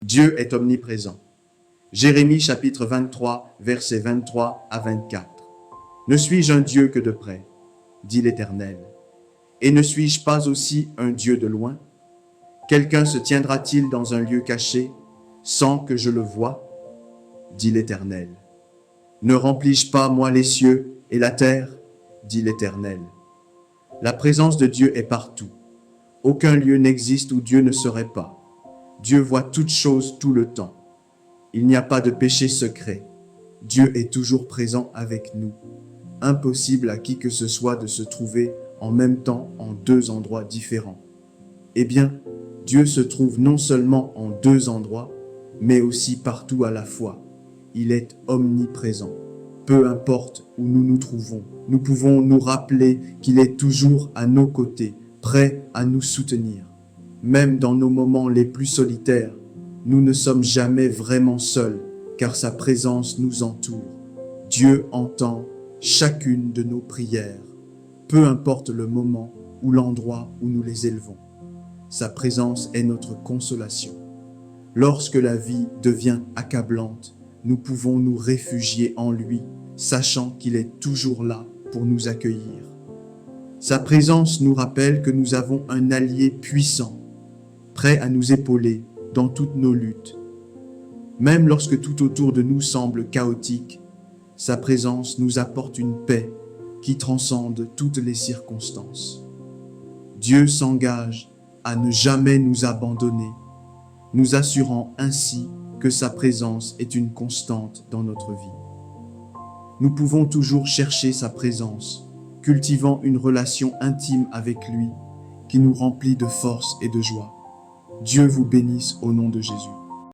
Dieu est omniprésent. Jérémie chapitre 23, versets 23 à 24. Ne suis-je un Dieu que de près, dit l'Éternel, et ne suis-je pas aussi un Dieu de loin? Quelqu'un se tiendra-t-il dans un lieu caché sans que je le voie, dit l'Éternel. Ne remplis-je pas, moi, les cieux et la terre, dit l'Éternel. La présence de Dieu est partout. Aucun lieu n'existe où Dieu ne serait pas. Dieu voit toutes choses tout le temps. Il n'y a pas de péché secret. Dieu est toujours présent avec nous. Impossible à qui que ce soit de se trouver en même temps en deux endroits différents. Eh bien, Dieu se trouve non seulement en deux endroits, mais aussi partout à la fois. Il est omniprésent. Peu importe où nous nous trouvons, nous pouvons nous rappeler qu'il est toujours à nos côtés, prêt à nous soutenir. Même dans nos moments les plus solitaires, nous ne sommes jamais vraiment seuls, car sa présence nous entoure. Dieu entend chacune de nos prières, peu importe le moment ou l'endroit où nous les élevons. Sa présence est notre consolation. Lorsque la vie devient accablante, nous pouvons nous réfugier en lui, sachant qu'il est toujours là pour nous accueillir. Sa présence nous rappelle que nous avons un allié puissant, prêt à nous épauler dans toutes nos luttes. Même lorsque tout autour de nous semble chaotique, sa présence nous apporte une paix qui transcende toutes les circonstances. Dieu s'engage à ne jamais nous abandonner, nous assurant ainsi que sa présence est une constante dans notre vie. Nous pouvons toujours chercher sa présence, cultivant une relation intime avec lui qui nous remplit de force et de joie. Dieu vous bénisse au nom de Jésus.